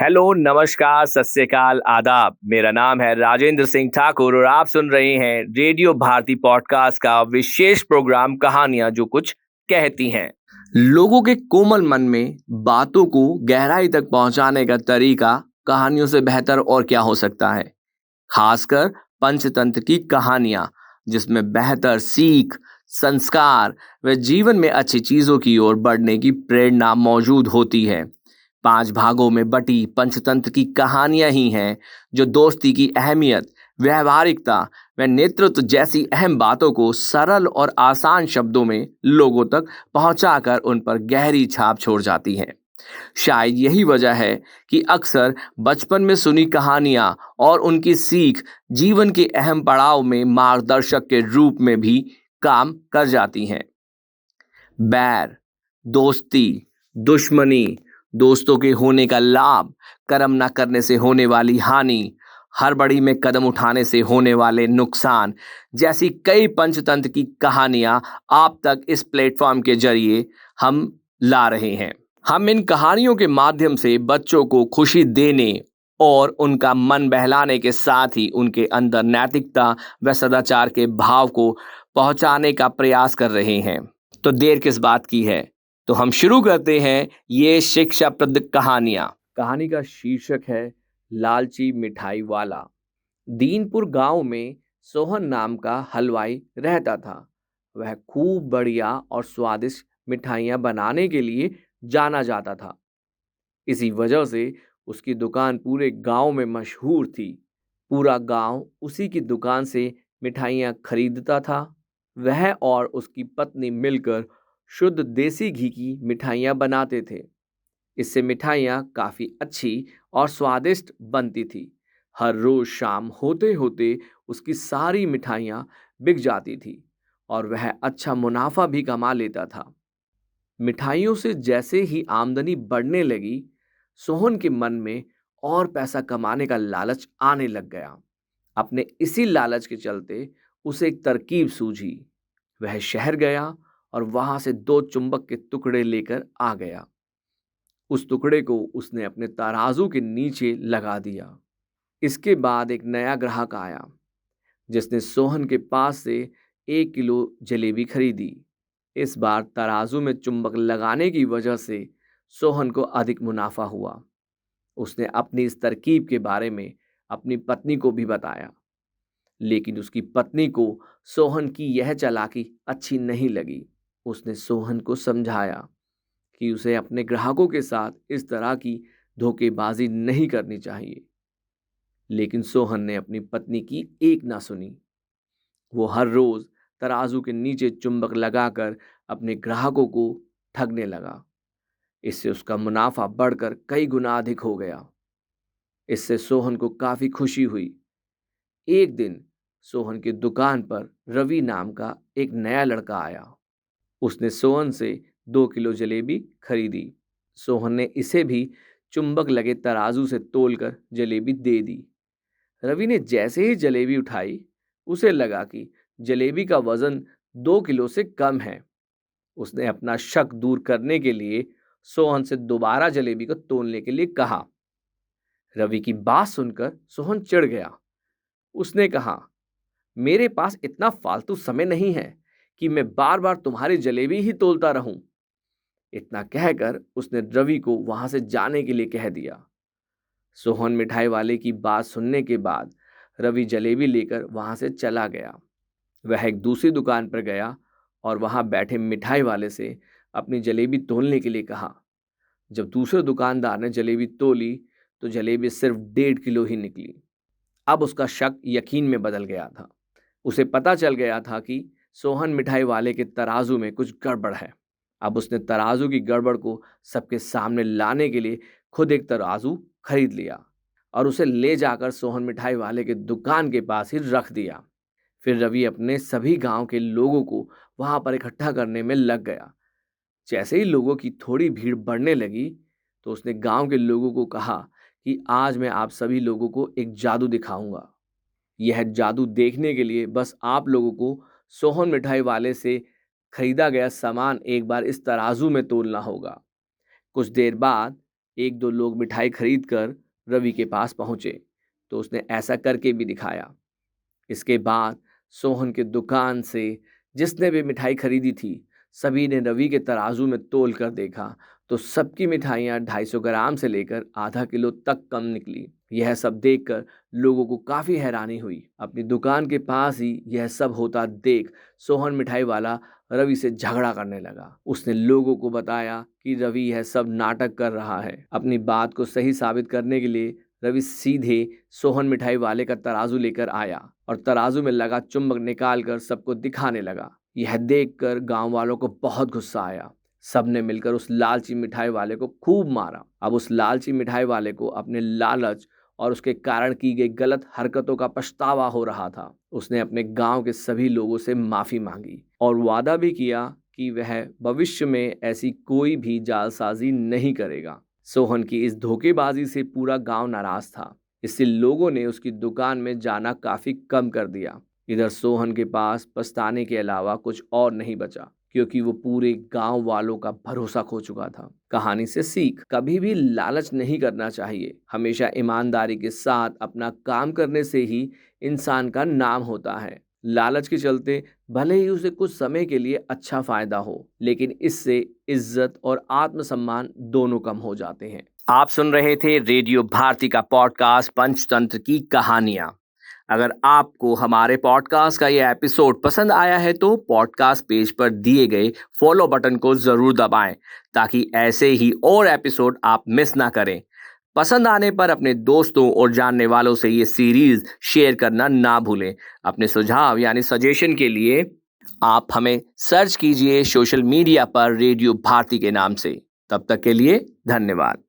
Hello, नमस्कार, सत श्री अकाल, आदाब। मेरा नाम है राजेंद्र सिंह ठाकुर और आप सुन रहे हैं रेडियो भारती पॉडकास्ट का विशेष प्रोग्राम कहानियां जो कुछ कहती हैं। लोगों के कोमल मन में बातों को गहराई तक पहुंचाने का तरीका कहानियों से बेहतर और क्या हो सकता है। खासकर पंचतंत्र की कहानियां जिसमें बेहतर सीख, संस्कार व जीवन में अच्छी चीजों की ओर बढ़ने की प्रेरणा मौजूद होती है। 5 भागों में बटी पंचतंत्र की कहानियां ही हैं जो दोस्ती की अहमियत, व्यवहारिकता व नेतृत्व जैसी अहम बातों को सरल और आसान शब्दों में लोगों तक पहुंचाकर उन पर गहरी छाप छोड़ जाती हैं। शायद यही वजह है कि अक्सर बचपन में सुनी कहानियां और उनकी सीख जीवन के अहम पड़ाव में मार्गदर्शक के रूप में भी काम कर जाती हैं। बैर, दोस्ती, दुश्मनी, दोस्तों के होने का लाभ, कर्म न करने से होने वाली हानि, हड़बड़ी में कदम उठाने से होने वाले नुकसान जैसी कई पंचतंत्र की कहानियां आप तक इस प्लेटफॉर्म के जरिए हम ला रहे हैं। हम इन कहानियों के माध्यम से बच्चों को खुशी देने और उनका मन बहलाने के साथ ही उनके अंदर नैतिकता व सदाचार के भाव को पहुंचाने का प्रयास कर रहे हैं। तो देर किस बात की है, तो हम शुरू करते हैं ये शिक्षाप्रद कहानियां। कहानी का शीर्षक है लालची मिठाई वाला। दीनपुर गांव में सोहन नाम का हलवाई रहता था। वह खूब बढ़िया और स्वादिष्ट मिठाइयां बनाने के लिए जाना जाता था। इसी वजह से उसकी दुकान पूरे गांव में मशहूर थी। पूरा गांव उसी की दुकान से मिठाइयां खरीदता था। वह और उसकी पत्नी मिलकर शुद्ध देसी घी की मिठाइयां बनाते थे। इससे मिठाइयां काफी अच्छी और स्वादिष्ट बनती थी। हर रोज शाम होते होते उसकी सारी मिठाइयां बिक जाती थी और वह अच्छा मुनाफा भी कमा लेता था। मिठाइयों से जैसे ही आमदनी बढ़ने लगी, सोहन के मन में और पैसा कमाने का लालच आने लग गया। अपने इसी लालच के चलते उसे एक तरकीब सूझी। वह शहर गया और वहां से 2 चुंबक के टुकड़े लेकर आ गया। उस टुकड़े को उसने अपने तराजू के नीचे लगा दिया। इसके बाद एक नया ग्राहक आया जिसने सोहन के पास से 1 किलो जलेबी खरीदी। इस बार तराजू में चुंबक लगाने की वजह से सोहन को अधिक मुनाफा हुआ। उसने अपनी इस तरकीब के बारे में अपनी पत्नी को भी बताया, लेकिन उसकी पत्नी को सोहन की यह चालाकी अच्छी नहीं लगी। उसने सोहन को समझाया कि उसे अपने ग्राहकों के साथ इस तरह की धोखेबाजी नहीं करनी चाहिए, लेकिन सोहन ने अपनी पत्नी की एक ना सुनी। वो हर रोज तराजू के नीचे चुंबक लगाकर अपने ग्राहकों को ठगने लगा। इससे उसका मुनाफा बढ़कर कई गुना अधिक हो गया। इससे सोहन को काफी खुशी हुई। एक दिन सोहन की दुकान पर रवि नाम का एक नया लड़का आया। उसने सोहन से 2 किलो जलेबी खरीदी। सोहन ने इसे भी चुंबक लगे तराजू से तोलकर जलेबी दे दी। रवि ने जैसे ही जलेबी उठाई, उसे लगा कि जलेबी का वजन 2 किलो से कम है। उसने अपना शक दूर करने के लिए सोहन से दोबारा जलेबी को तोलने के लिए कहा। रवि की बात सुनकर सोहन चिढ़ गया। उसने कहा, मेरे पास इतना फालतू समय नहीं है कि मैं बार बार तुम्हारी जलेबी ही तोलता रहूं। इतना कहकर उसने रवि को वहां से जाने के लिए कह दिया। सोहन मिठाई वाले की बात सुनने के बाद रवि जलेबी लेकर वहां से चला गया। वह एक दूसरी दुकान पर गया और वहां बैठे मिठाई वाले से अपनी जलेबी तोलने के लिए कहा। जब दूसरे दुकानदार ने जलेबी तोली तो जलेबी सिर्फ 1.5 किलो ही निकली। अब उसका शक यकीन में बदल गया था। उसे पता चल गया था कि सोहन मिठाई वाले के तराजू में कुछ गड़बड़ है। अब उसने तराजू की गड़बड़ को सबके सामने लाने के लिए खुद एक तराजू खरीद लिया और उसे ले जाकर सोहन मिठाई वाले के दुकान के पास ही रख दिया। फिर रवि अपने सभी गांव के लोगों को वहां पर इकट्ठा करने में लग गया। जैसे ही लोगों की थोड़ी भीड़ बढ़ने लगी, तो उसने गांव के लोगों को कहा कि आज मैं आप सभी लोगों को एक जादू दिखाऊंगा। यह जादू देखने के लिए बस आप लोगों को सोहन मिठाई वाले से खरीदा गया सामान एक बार इस तराजू में तोलना होगा। कुछ देर बाद एक दो लोग मिठाई खरीद कर रवि के पास पहुंचे तो उसने ऐसा करके भी दिखाया। इसके बाद सोहन की दुकान से जिसने भी मिठाई खरीदी थी सभी ने रवि के तराजू में तोल कर देखा तो सबकी मिठाइयाँ 250 ग्राम से लेकर आधा किलो तक कम निकली। यह सब देखकर लोगों को काफ़ी हैरानी हुई। अपनी दुकान के पास ही यह सब होता देख सोहन मिठाई वाला रवि से झगड़ा करने लगा। उसने लोगों को बताया कि रवि यह सब नाटक कर रहा है। अपनी बात को सही साबित करने के लिए रवि सीधे सोहन मिठाई वाले का तराजू लेकर आया और तराजू में लगा चुम्बक निकालकर सबको दिखाने लगा। यह देखकर गांव वालों को बहुत गुस्सा आया। सबने मिलकर उस लालची मिठाई वाले को खूब मारा। अब उस लालची मिठाई वाले को अपने लालच और उसके कारण की गई गलत हरकतों का पछतावा हो रहा था। उसने अपने गांव के सभी लोगों से माफी मांगी और वादा भी किया कि वह भविष्य में ऐसी कोई भी जालसाजी नहीं करेगा। सोहन की इस धोखेबाजी से पूरा गांव नाराज था। इससे लोगों ने उसकी दुकान में जाना काफी कम कर दिया। इधर सोहन के पास पछताने के अलावा कुछ और नहीं बचा क्योंकि वो पूरे गांव वालों का भरोसा खो चुका था। कहानी से सीख, कभी भी लालच नहीं करना चाहिए। हमेशा ईमानदारी के साथ अपना काम करने से ही इंसान का नाम होता है। लालच के चलते भले ही उसे कुछ समय के लिए अच्छा फायदा हो, लेकिन इससे इज्जत और आत्मसम्मान दोनों कम हो जाते हैं। आप सुन रहे थे रेडियो भारती का पॉडकास्ट पंचतंत्र की कहानियां। अगर आपको हमारे पॉडकास्ट का ये एपिसोड पसंद आया है तो पॉडकास्ट पेज पर दिए गए फॉलो बटन को जरूर दबाएं ताकि ऐसे ही और एपिसोड आप मिस ना करें। पसंद आने पर अपने दोस्तों और जानने वालों से ये सीरीज शेयर करना ना भूलें। अपने सुझाव यानी सजेशन के लिए आप हमें सर्च कीजिए सोशल मीडिया पर रेडियो भारती के नाम से। तब तक के लिए धन्यवाद।